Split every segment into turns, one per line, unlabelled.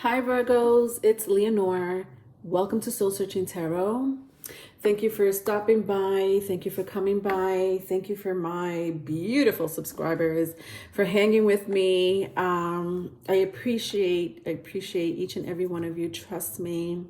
Hi Virgos, it's Leonore. Welcome to Soul Searching Tarot. Thank you for stopping by. Thank you for coming by. Thank you for my beautiful subscribers for hanging with me. I appreciate each and every one of you. Trust me.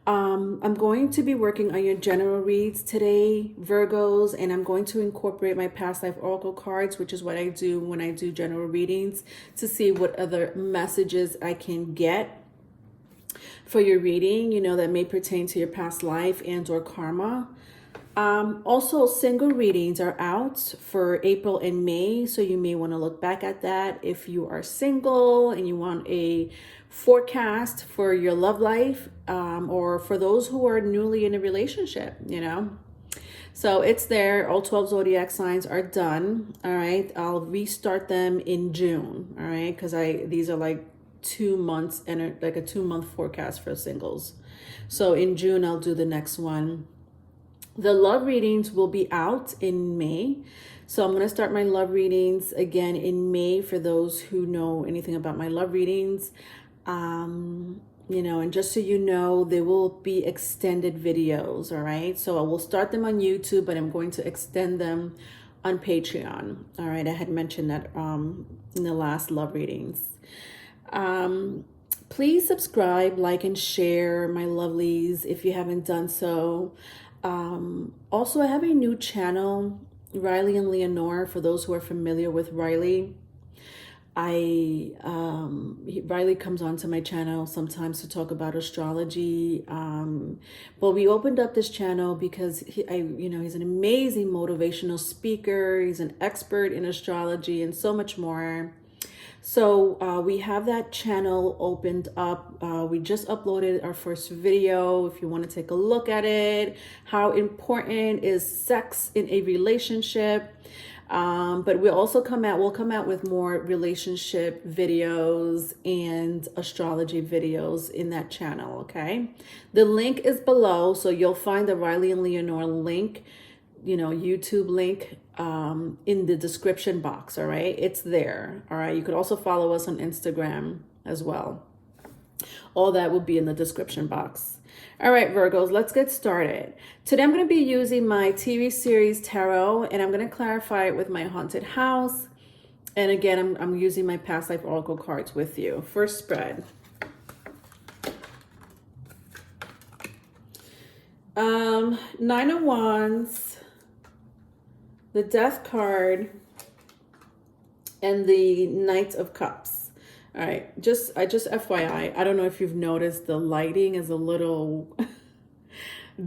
I'm going to be working on your general reads today, Virgos, and I'm going to incorporate my past life oracle cards, which is what I do when I do general readings, to see what other messages I can get for your reading, that may pertain to your past life and or karma. Also, single readings are out for April and May, so you may want to look back at that if you are single and you want a forecast for your love life, or for those who are newly in a relationship, So it's there. All 12 zodiac signs are done. All right. I'll restart them in June. All right. Because these are like 2 months and like a 2-month forecast for singles. So in June, I'll do the next one. The love readings will be out in May. So I'm going to start my love readings again in May for those who know anything about my love readings. And just so you know, there will be extended videos, all right? So I will start them on YouTube, but I'm going to extend them on Patreon, all right? I had mentioned that in the last love readings. Please subscribe, like, and share, my lovelies, if you haven't done so. Also, I have a new channel, Riley and Leonore, for those who are familiar with Riley. Riley comes onto my channel sometimes to talk about astrology. But we opened up this channel because he's an amazing motivational speaker. He's an expert in astrology and so much more. So we have that channel opened up. We just uploaded our first video. If you want to take a look at it, how important is sex in a relationship? But we'll come out with more relationship videos and astrology videos in that channel. Okay. The link is below. So you'll find the Riley and Leonore link, YouTube link, in the description box. All right. It's there. All right. You could also follow us on Instagram as well. All that will be in the description box. All right, Virgos, let's get started. Today I'm going to be using my TV series tarot, and I'm going to clarify it with my haunted house. And again, I'm using my past life oracle cards with you. First spread. Nine of Wands, the Death card, and the Knight of Cups. All right, just FYI, I don't know if you've noticed the lighting is a little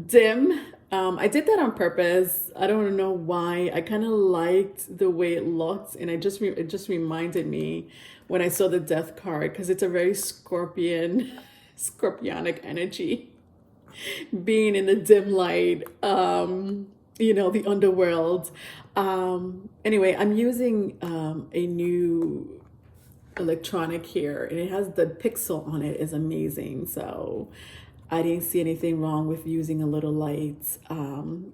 dim. I did that on purpose. I don't know why. I kind of liked the way it looked, and it just reminded me when I saw the Death card, because it's a very scorpionic energy, being in the dim light, the underworld. Anyway, I'm using a new electronic here, and it has the pixel on it. Is amazing. So I didn't see anything wrong with using a little light,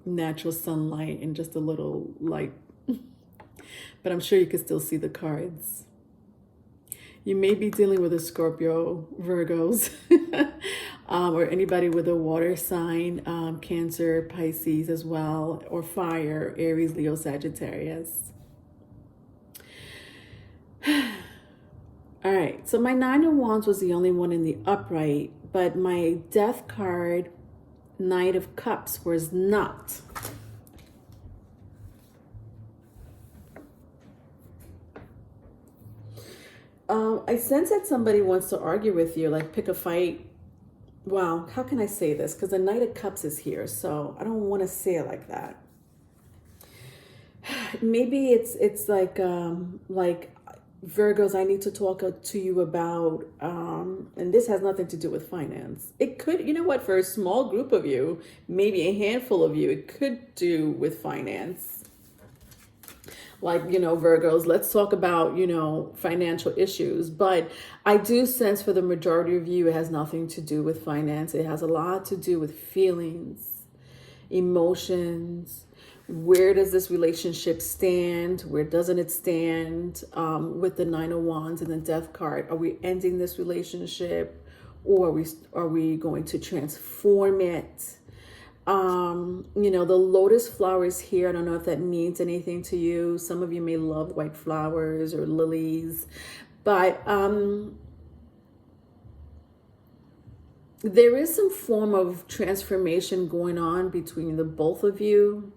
natural sunlight, and just a little light. But I'm sure you can still see the cards. You may be dealing with a Scorpio, Virgos, or anybody with a water sign, Cancer, Pisces as well, or fire, Aries, Leo, Sagittarius. All right, so my Nine of Wands was the only one in the upright, but my Death card, Knight of Cups, was not. I sense that somebody wants to argue with you, like pick a fight. Wow, how can I say this? Because the Knight of Cups is here, so I don't want to say it like that. Maybe it's like Virgos, I need to talk to you about, and this has nothing to do with finance. It could, for a small group of you, maybe a handful of you, it could do with finance. Like, Virgos, let's talk about, financial issues. But I do sense for the majority of you, it has nothing to do with finance. It has a lot to do with feelings, emotions, Where does this relationship stand? Where doesn't it stand? With the Nine of Wands and the Death card, are we ending this relationship, or are we going to transform it? You know, the lotus flowers here, I don't know if that means anything to you. Some of you may love white flowers or lilies, but there is some form of transformation going on between the both of you.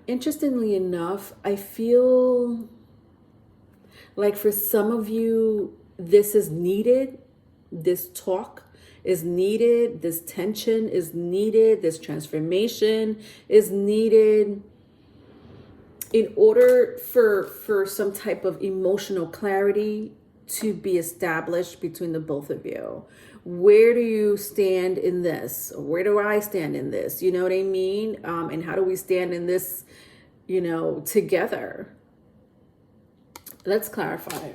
Interestingly enough, I feel like for some of you, this is needed. This talk is needed. This tension is needed. This transformation is needed in order for some type of emotional clarity to be established between the both of you. Where do you stand in this? Where do I stand in this? You know what I mean? And how do we stand in this, you know, together? Let's clarify.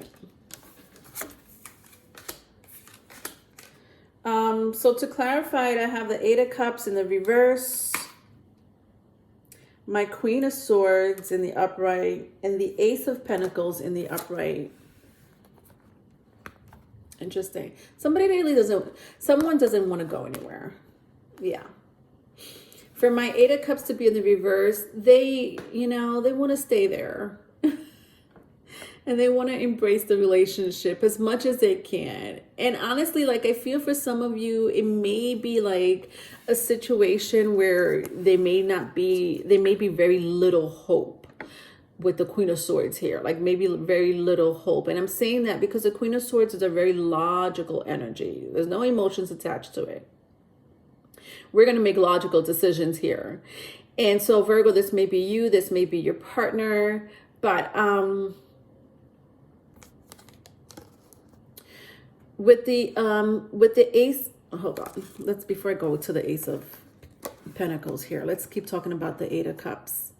So to clarify it, I have the Eight of Cups in the reverse, my Queen of Swords in the upright, and the Ace of Pentacles in the upright. Interesting. Someone doesn't want to go anywhere. Yeah. For my Eight of Cups to be in the reverse, they want to stay there. And they want to embrace the relationship as much as they can. And honestly, like, I feel for some of you, it may be like a situation where there may be very little hope with the Queen of Swords here, like maybe very little hope. And I'm saying that because the Queen of Swords is a very logical energy. There's no emotions attached to it. We're going to make logical decisions here. And so Virgo, this may be you, this may be your partner, but with the Ace, hold on. Before I go to the Ace of Pentacles here, let's keep talking about the Eight of Cups.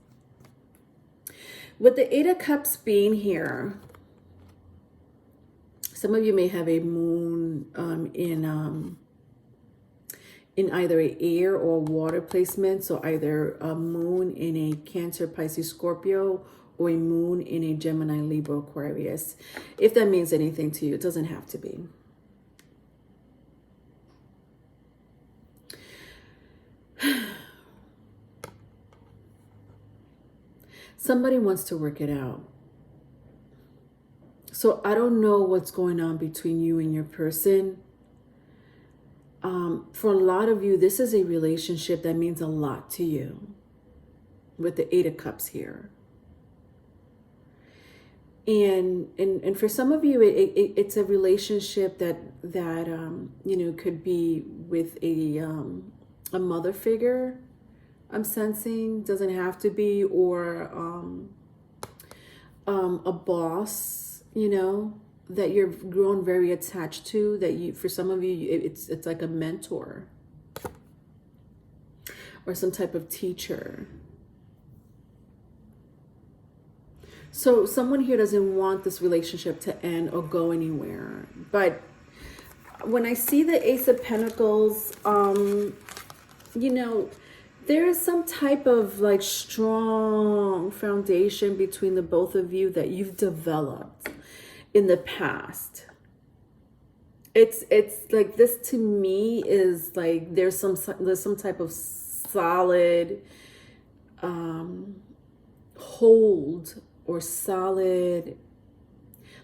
With the Eight of Cups being here, some of you may have a moon in either an air or water placement. So either a moon in a Cancer, Pisces, Scorpio, or a moon in a Gemini, Libra, Aquarius. If that means anything to you, it doesn't have to be. Somebody wants to work it out. So I don't know what's going on between you and your person. For a lot of you, this is a relationship that means a lot to you. With the Eight of Cups here. And for some of you, it's a relationship that could be with a mother figure. I'm sensing, doesn't have to be, or a boss, that you've grown very attached to, that for some of you, it's like a mentor or some type of teacher. So someone here doesn't want this relationship to end or go anywhere. But when I see the Ace of Pentacles, there is some type of like strong foundation between the both of you that you've developed in the past. It's like, this to me is like there's some type of solid hold, or solid,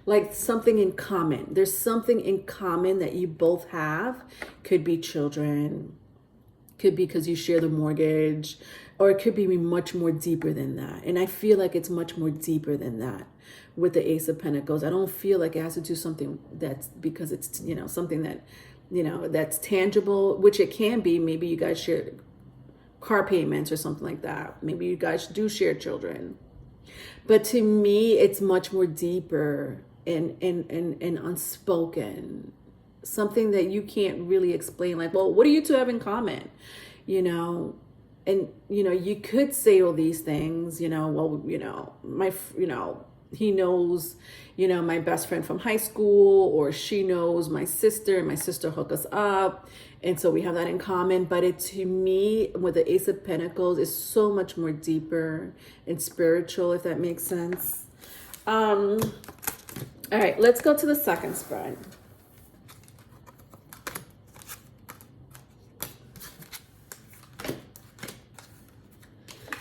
like something in common. There's something in common that you both have. Could be children, could be because you share the mortgage, or it could be much more deeper than that. And I feel like it's much more deeper than that with the Ace of Pentacles. I don't feel like it has to do something that's because it's, something that, that's tangible, which it can be. Maybe you guys share car payments or something like that. Maybe you guys do share children. But to me, it's much more deeper and unspoken. Something that you can't really explain. Like, well, what do you two have in common? And, you could say all these things, he knows, you know, my best friend from high school, or she knows my sister, and my sister hook us up. And so we have that in common. But it, to me, with the Ace of Pentacles, is so much more deeper and spiritual, if that makes sense. All right, let's go to the second spread.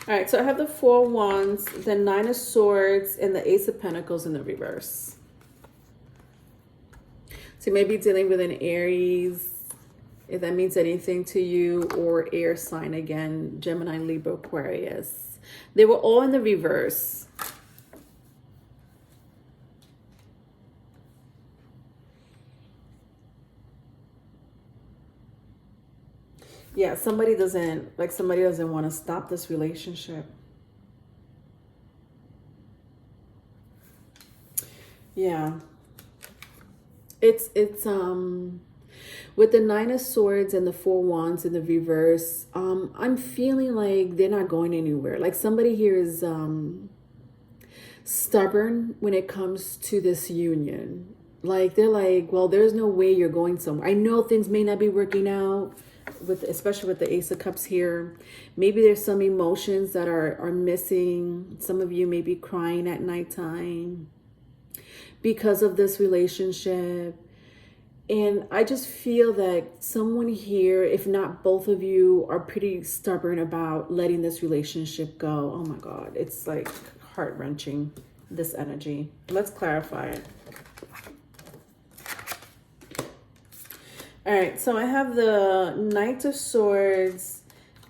All right, so I have the Four of Wands, the Nine of Swords, and the Ace of Pentacles in the reverse. So you may be dealing with an Aries, if that means anything to you, or air sign again, Gemini, Libra, Aquarius. They were all in the reverse. Yeah, somebody doesn't want to stop this relationship. Yeah. It's with the Nine of Swords and the Four Wands in the reverse, I'm feeling like they're not going anywhere. Like somebody here is stubborn when it comes to this union. Like they're like, well, there's no way you're going somewhere. I know things may not be working out, especially with the Ace of Cups here. Maybe there's some emotions that are missing. Some of you may be crying at nighttime because of this relationship. And I just feel that someone here, if not both of you, are pretty stubborn about letting this relationship go. Oh my God, it's like heart-wrenching, this energy. Let's clarify it. All right, so I have the Knight of Swords,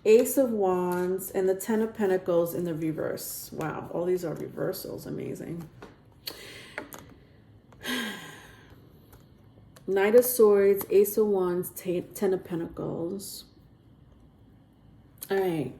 Ace of Wands, and the Ten of Pentacles in the reverse. Wow, all these are reversals. Amazing. Knight of Swords, Ace of Wands, Ten of Pentacles. All right.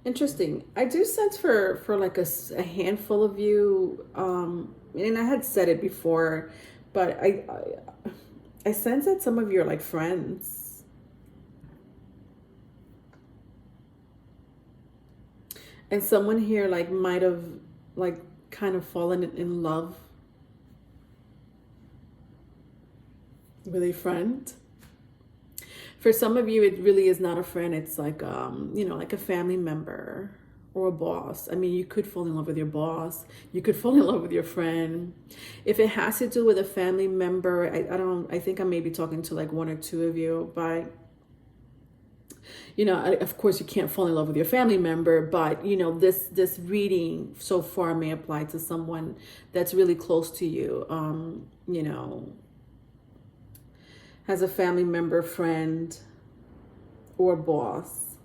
Interesting. I do sense for like a handful of you, and I had said it before, but I sense that some of you are like friends. And someone here like might have like kind of fallen in love with a friend. For some of you, it really is not a friend. It's like, you know, like a family member or a boss. I mean, you could fall in love with your boss. You could fall in love with your friend. If it has to do with a family member, I think I may be talking to like one or two of you, but you know, of course you can't fall in love with your family member, but you know, this reading so far may apply to someone that's really close to you. You know, has a family member, friend, or boss.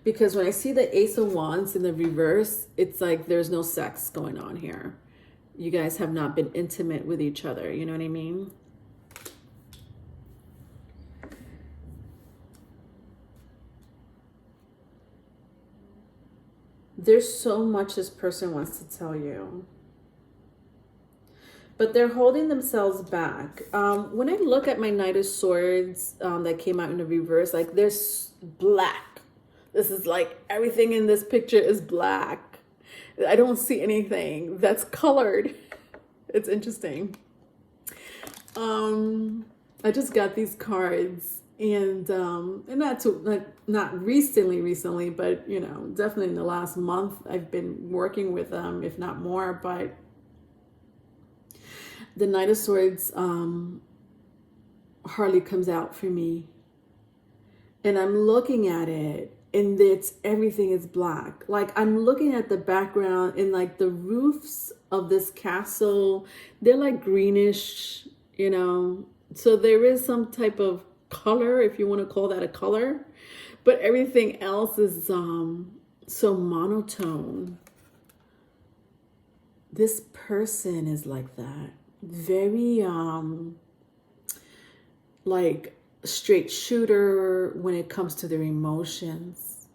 Because when I see the Ace of Wands in the reverse, it's like there's no sex going on here. You guys have not been intimate with each other. You know what I mean? There's so much this person wants to tell you, but they're holding themselves back. When I look at my Knight of Swords that came out in the reverse, like there's black. This is like everything in this picture is black. I don't see anything that's colored. It's interesting. I just got these cards, and not recently, but you know, definitely in the last month I've been working with them, if not more. But the Knight of Swords hardly comes out for me, and I'm looking at it, and everything is black. Like I'm looking at the background, and like the roofs of this castle, they're like greenish, you know. So there is some type of color, if you want to call that a color, but everything else is so monotone. This person is like that, very like straight shooter when it comes to their emotions.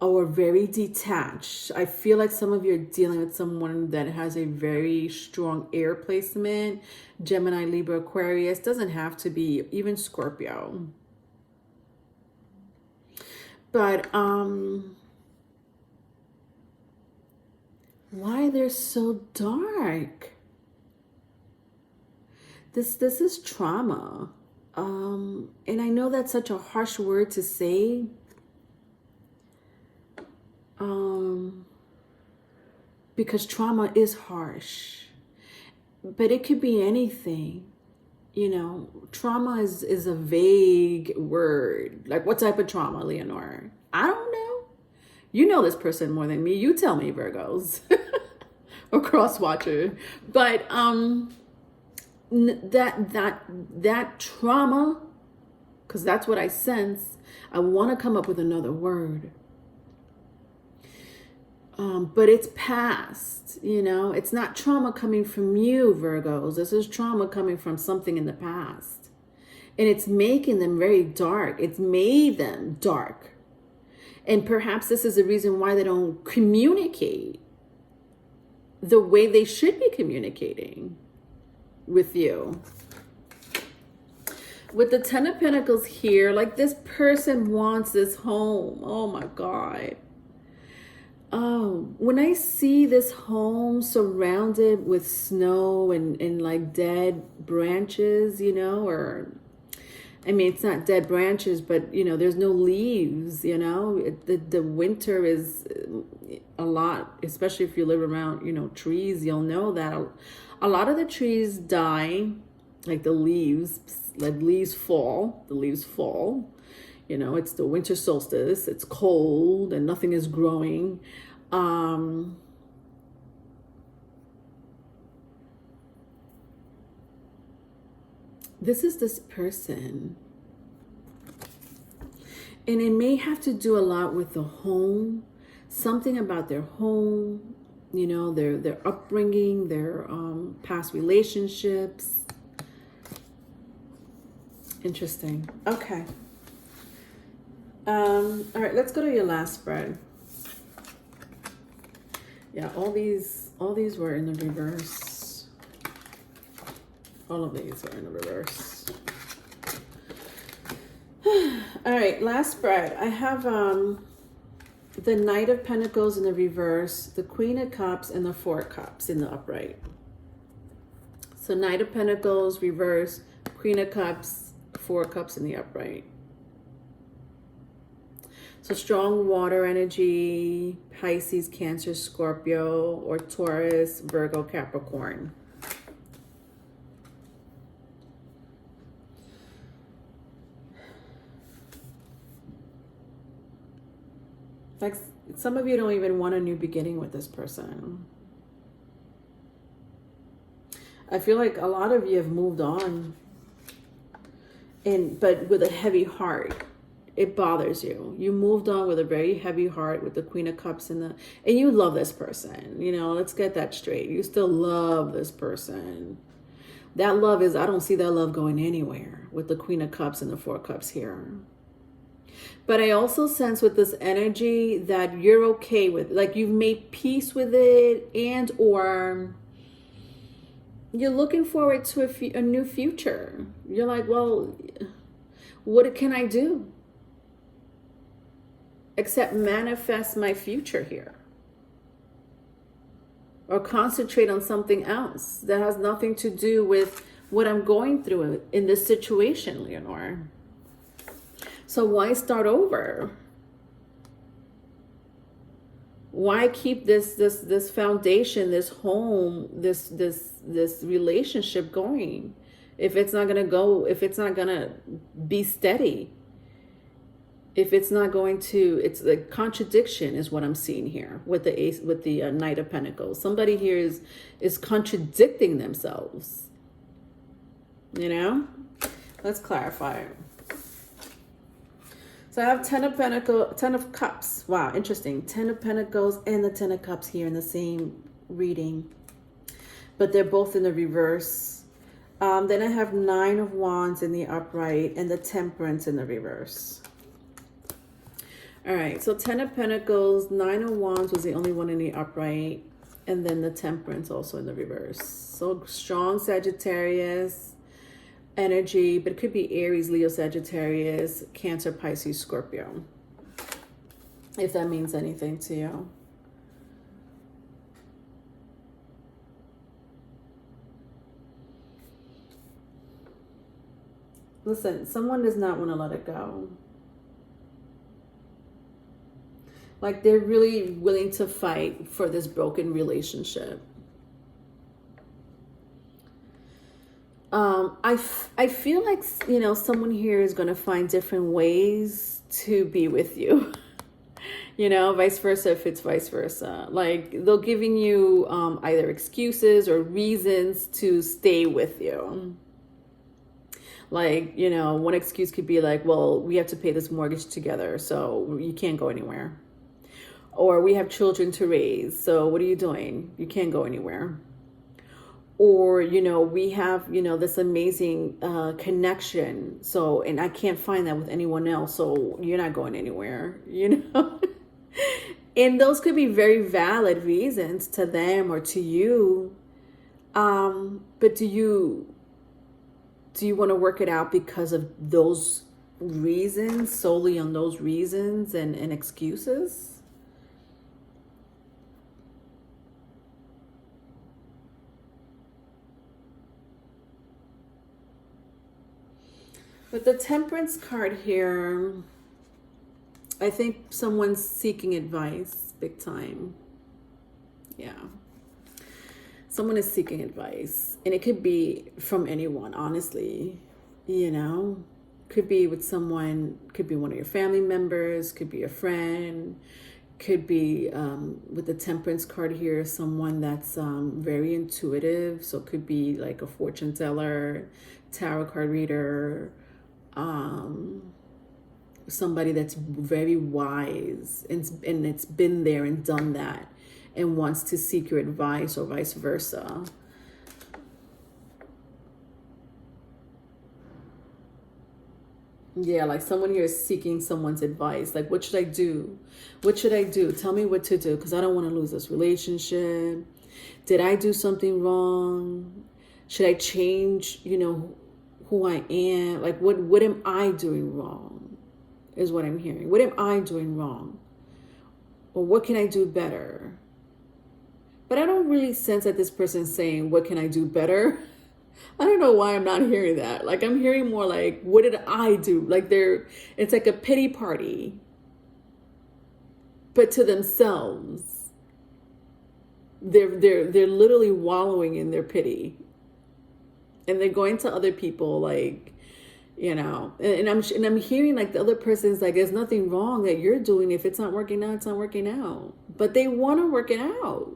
or very detached. I feel like some of you are dealing with someone that has a very strong air placement. Gemini, Libra, Aquarius. Doesn't have to be, even Scorpio. But why they're so dark? This is trauma. And I know that's such a harsh word to say. Because trauma is harsh. But it could be anything. You know, trauma is a vague word. Like, what type of trauma, Leonore? I don't know. You know this person more than me. You tell me, Virgos. Or cross watcher. But that trauma, because that's what I sense. I want to come up with another word. But it's past, you know. It's not trauma coming from you, Virgos. This is trauma coming from something in the past. And it's making them very dark. It's made them dark. And perhaps this is the reason why they don't communicate the way they should be communicating with you. With the Ten of Pentacles here, like this person wants this home. Oh my God. Oh, when I see this home surrounded with snow and like dead branches, you know, or I mean, it's not dead branches, but you know, there's no leaves, you know, the winter is a lot, especially if you live around, you know, trees, you'll know that a lot of the trees die, like the leaves fall, you know, it's the winter solstice, it's cold and nothing is growing. This is this person. And it may have to do a lot with the home, something about their home, you know, their upbringing, their past relationships. Interesting. Okay. All right, let's go to your last spread. Yeah, all these were in the reverse. All of these are in the reverse. All right, last spread. I have the Knight of Pentacles in the reverse, the Queen of Cups, and the Four of Cups in the upright. So Knight of Pentacles, reverse, Queen of Cups, Four of Cups in the upright. So strong water energy, Pisces, Cancer, Scorpio, or Taurus, Virgo, Capricorn. Like some of you don't even want a new beginning with this person. I feel like a lot of you have moved on, but with a heavy heart. It bothers you. You moved on with a very heavy heart with the Queen of Cups and you love this person. You know, let's get that straight. You still love this person. That love is, I don't see that love going anywhere with the Queen of Cups and the Four of Cups here. But I also sense with this energy that you're okay with, like you've made peace with it, and or you're looking forward to a new future. You're like, well, what can I do except manifest my future here? Or concentrate on something else that has nothing to do with what I'm going through in this situation, Leonore. So why start over? Why keep this foundation, this home, this relationship going if it's not gonna be steady? If it's not going to, it's the contradiction is what I'm seeing here with the Knight of Pentacles. Somebody here is contradicting themselves. You know? Let's clarify. So I have 10 of Pentacles, 10 of Cups. Wow, interesting. 10 of Pentacles and the 10 of Cups here in the same reading. But they're both in the reverse. Then I have 9 of Wands in the upright and the Temperance in the reverse. All right, so 10 of Pentacles, 9 of Wands was the only one in the upright, and then the Temperance also in the reverse. So strong Sagittarius energy, but it could be Aries, Leo, Sagittarius, Cancer, Pisces, Scorpio, if that means anything to you. Listen, someone does not want to let it go. Like they're really willing to fight for this broken relationship. I feel like, you know, someone here is going to find different ways to be with you. You know, vice versa if it's vice versa. Like they'll giving you either excuses or reasons to stay with you. Like, you know, one excuse could be like, well, we have to pay this mortgage together, so you can't go anywhere. Or we have children to raise, so what are you doing? You can't go anywhere. Or, you know, we have, you know, this amazing connection, so, and I can't find that with anyone else, so you're not going anywhere, you know? And those could be very valid reasons to them or to you. But do you want to work it out because of those reasons, solely on those reasons and excuses? With the Temperance card here, I think someone's seeking advice big time. Yeah. Someone is seeking advice. And it could be from anyone, honestly. You know? Could be with someone, could be one of your family members, could be a friend, could be with the Temperance card here, someone that's very intuitive. So it could be like a fortune teller, tarot card reader, somebody that's very wise and it's been there and done that and wants to seek your advice or vice versa. Yeah, like someone here is seeking someone's advice. Like, what should I do? What should I do? Tell me what to do because I don't want to lose this relationship. Did I do something wrong? Should I change, you know, who I am? Like, what am I doing wrong is what I'm hearing. What am I doing wrong? Or what can I do better? But I don't really sense that this person's saying, what can I do better? I don't know why I'm not hearing that. Like, I'm hearing more like, what did I do? Like, it's like a pity party, but to themselves. They're literally wallowing in their pity. And they're going to other people like, you know, and I'm hearing like the other person's like, there's nothing wrong that you're doing. If it's not working out, it's not working out. But they want to work it out.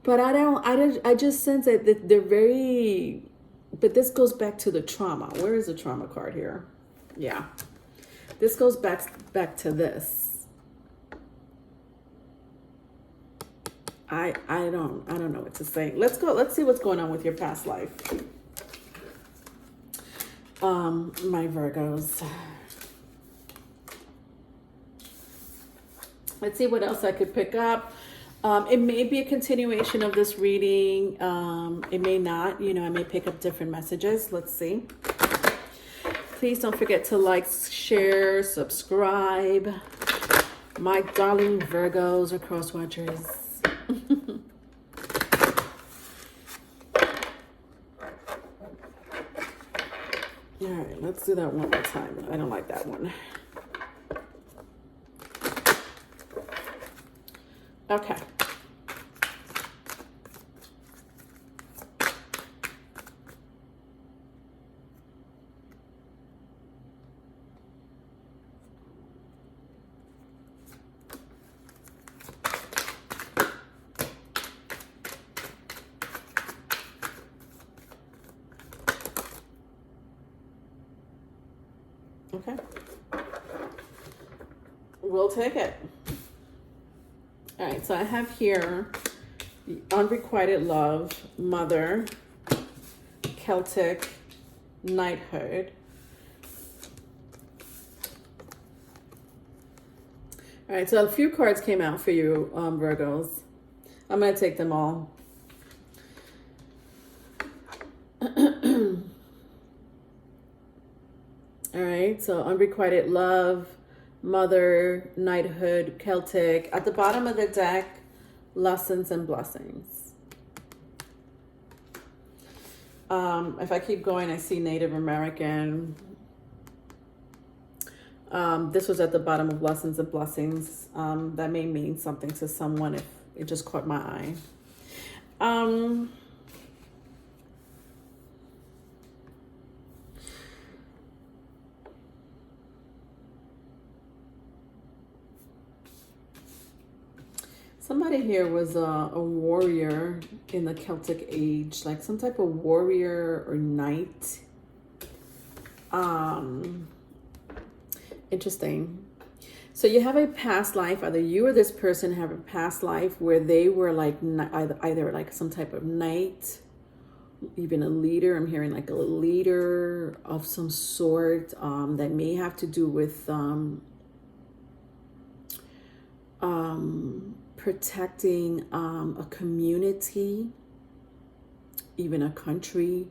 But I just sense that they're very, but this goes back to the trauma. Where is the trauma card here? Yeah. This goes back to this. I don't know what to say. Let's see what's going on with your past life. My Virgos. Let's see what else I could pick up. It may be a continuation of this reading. It may not, you know, I may pick up different messages. Let's see. Please don't forget to like, share, subscribe. My darling Virgos or cross watchers. All right, let's do that one more time. I don't like that one. Okay. Okay. We'll take it. All right, so I have here the Unrequited Love, Mother, Celtic, Knighthood. All right, so a few cards came out for you, Virgos. I'm going to take them all. All right, so unrequited love, mother, knighthood, Celtic. At the bottom of the deck, lessons and blessings. If I keep going, I see Native American. This was at the bottom of lessons and blessings. That may mean something to someone if it just caught my eye. Somebody here was a warrior in the Celtic age, like some type of warrior or knight. Interesting. So you have a past life, either you or this person have a past life where they were like either like some type of knight, even a leader. I'm hearing like a leader of some sort that may have to do with protecting a community, even a country.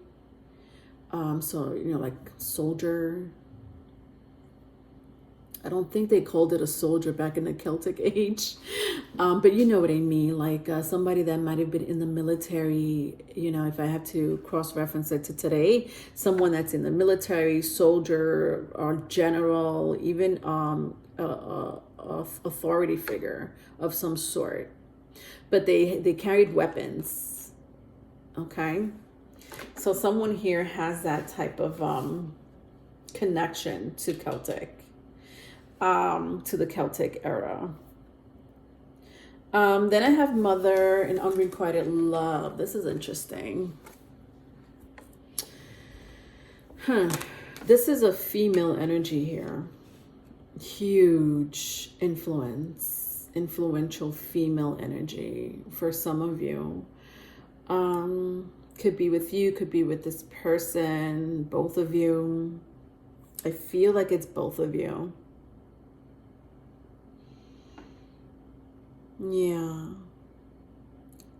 So, you know, like soldier. I don't think they called it a soldier back in the Celtic age, but you know what I mean, like somebody that might have been in the military, you know, if I have to cross-reference it to today, someone that's in the military, soldier or general, even authority figure of some sort, but they carried weapons. Okay, so someone here has that type of connection to Celtic. To the Celtic era. Then I have mother and unrequited love. This is interesting. This is a female energy here. Huge influential female energy for some of you. Could be with you, could be with this person, both of you. I feel like it's both of you. Yeah.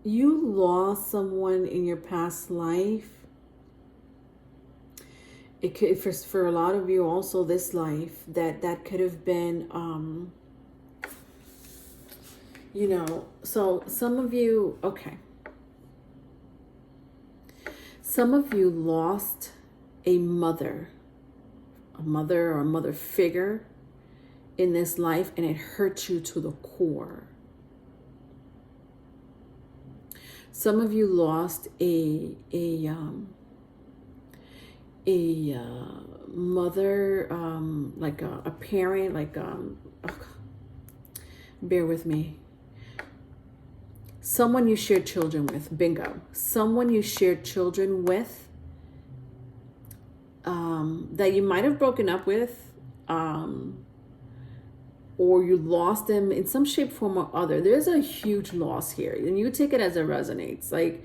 You lost someone in your past life. It could, for a lot of you also this life, that could have been, you know, so some of you, okay. Some of you lost a mother or a mother figure in this life, and it hurt you to the core. Some of you lost a mother, like a parent, like bear with me. Someone you shared children with, bingo. Someone you shared children with, that you might have broken up with, or you lost them in some shape, form, or other. There's a huge loss here, and you take it as it resonates. Like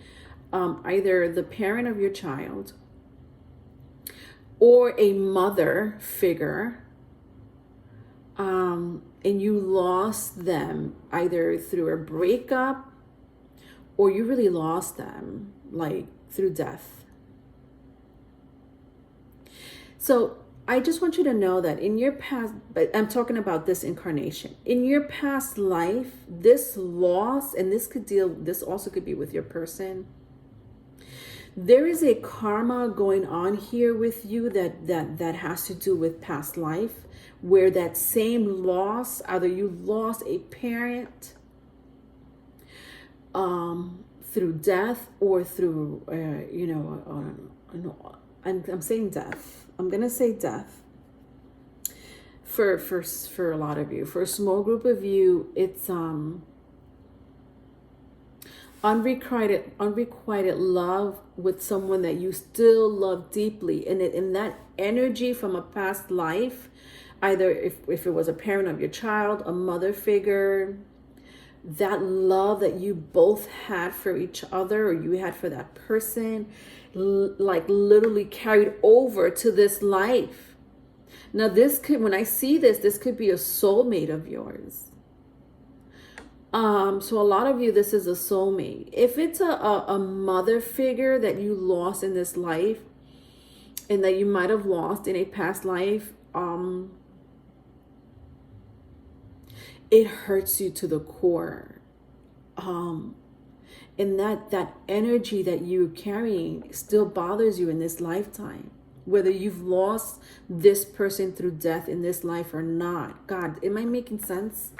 either the parent of your child or a mother figure, and you lost them either through a breakup or you really lost them like through death. So I just want you to know that in your past, but I'm talking about this incarnation, in your past life, this loss, and this also could be with your person. There is a karma going on here with you that has to do with past life, where that same loss, either you lost a parent through death or through, I'm saying death. I'm going to say death for a lot of you. For a small group of you, it's unrequited love with someone that you still love deeply. And in that energy from a past life, either if it was a parent of your child, a mother figure, that love that you both had for each other or you had for that person, like literally carried over to this life. Now this could, when I see this, this could be a soulmate of yours. So a lot of you, this is a soulmate. If it's a mother figure that you lost in this life and that you might have lost in a past life, it hurts you to the core. And that energy that you're carrying still bothers you in this lifetime. Whether you've lost this person through death in this life or not. God, am I making sense?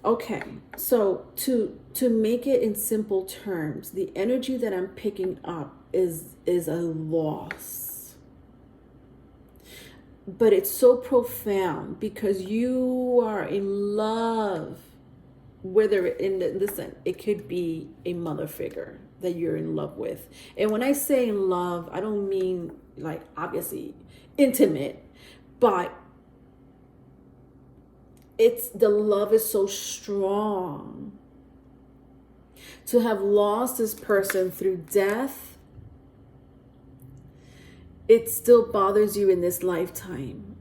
Okay, so to make it in simple terms, the energy that I'm picking up is a loss. But it's so profound because you are in love. Listen, it could be a mother figure that you're in love with. And when I say in love, I don't mean like obviously intimate, but the love is so strong. To have lost this person through death, it still bothers you in this lifetime.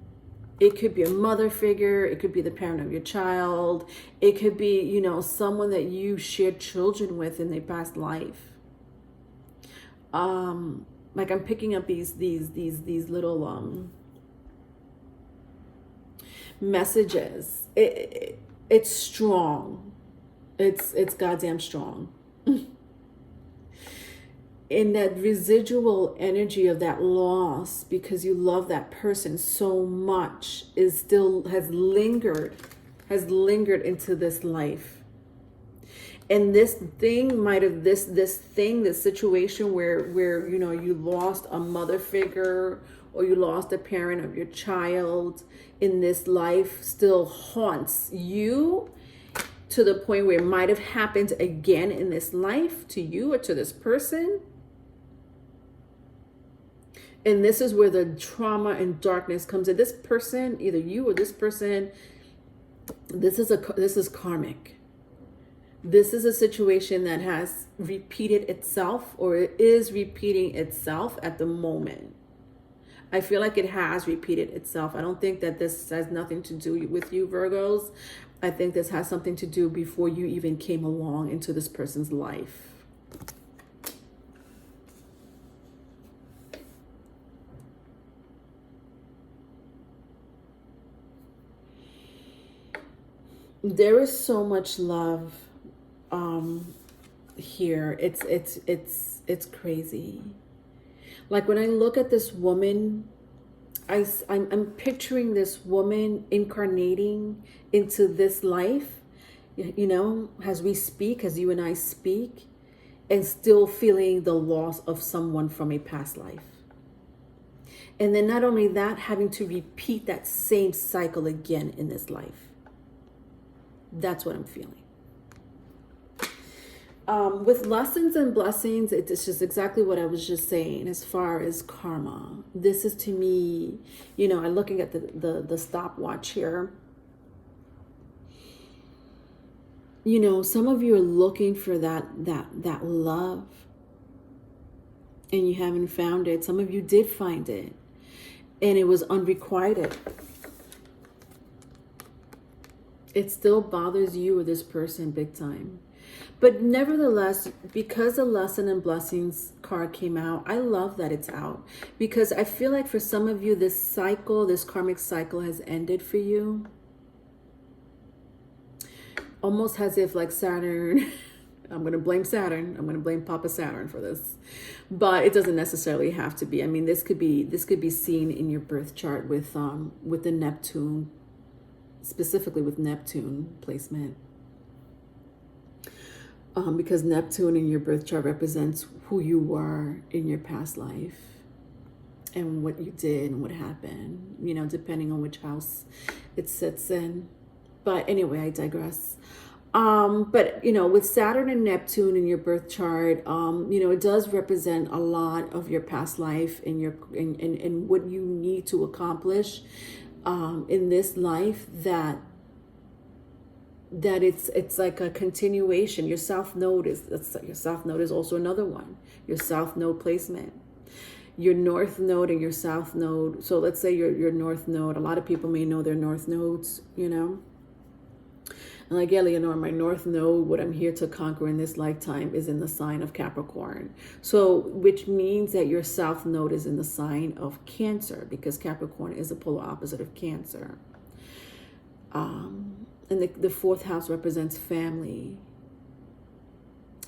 It could be a mother figure. It could be the parent of your child. It could be, someone that you shared children with in their past life. Like I'm picking up these little messages. It's strong. It's goddamn strong. In that residual energy of that loss, because you love that person so much, is still has lingered into this life. And this thing might have this situation where you lost a mother figure or you lost a parent of your child in this life still haunts you to the point where it might have happened again in this life to you or to this person. And this is where the trauma and darkness comes in. This person, either you or this person, this is karmic. This is a situation that has repeated itself, or it is repeating itself at the moment. I feel like it has repeated itself. I don't think that this has nothing to do with you, Virgos. I think this has something to do before you even came along into this person's life. There is so much love here. It's crazy. Like when I look at this woman, I'm picturing this woman incarnating into this life, as we speak, as you and I speak, and still feeling the loss of someone from a past life. And then not only that, having to repeat that same cycle again in this life. That's what I'm feeling. With lessons and blessings, it's just exactly what I was just saying as far as karma. This is to me, I'm looking at the stopwatch here. Some of you are looking for that love and you haven't found it. Some of you did find it and it was unrequited. It still bothers you or this person big time. But nevertheless, because the lesson and blessings card came out, I love that it's out. Because I feel like for some of you, this karmic cycle has ended for you. Almost as if like Saturn, I'm going to blame Saturn. I'm going to blame Papa Saturn for this. But it doesn't necessarily have to be. I mean, this could be seen in your birth chart with the Neptune, specifically with Neptune placement. Because Neptune in your birth chart represents who you were in your past life and what you did and what happened, depending on which house it sits in. But anyway, I digress. But with Saturn and Neptune in your birth chart, it does represent a lot of your past life and and what you need to accomplish in this life, that it's like a continuation. Your south node is also another one. Your south node placement, your north node and your south node. So let's say your north node. A lot of people may know their north nodes, And like, yeah, Leonore, my North Node, what I'm here to conquer in this lifetime, is in the sign of Capricorn. So, which means that your South Node is in the sign of Cancer, because Capricorn is a polar opposite of Cancer. And the fourth house represents family.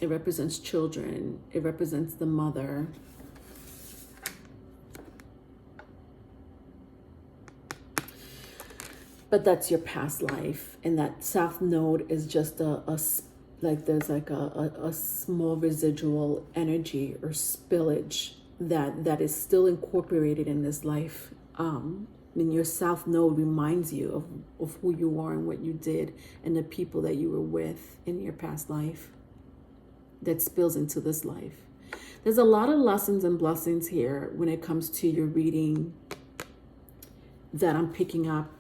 It represents children. It represents the mother. But that's your past life. And that South Node is just there's like a small residual energy or spillage that is still incorporated in this life. And your South Node reminds you of who you are and what you did and the people that you were with in your past life that spills into this life. There's a lot of lessons and blessings here when it comes to your reading that I'm picking up.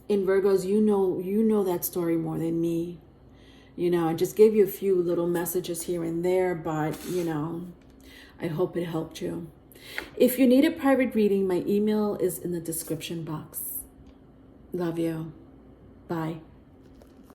In Virgos, you know that story more than me. I just gave you a few little messages here and there, but, I hope it helped you. If you need a private reading, my email is in the description box. Love you. Bye.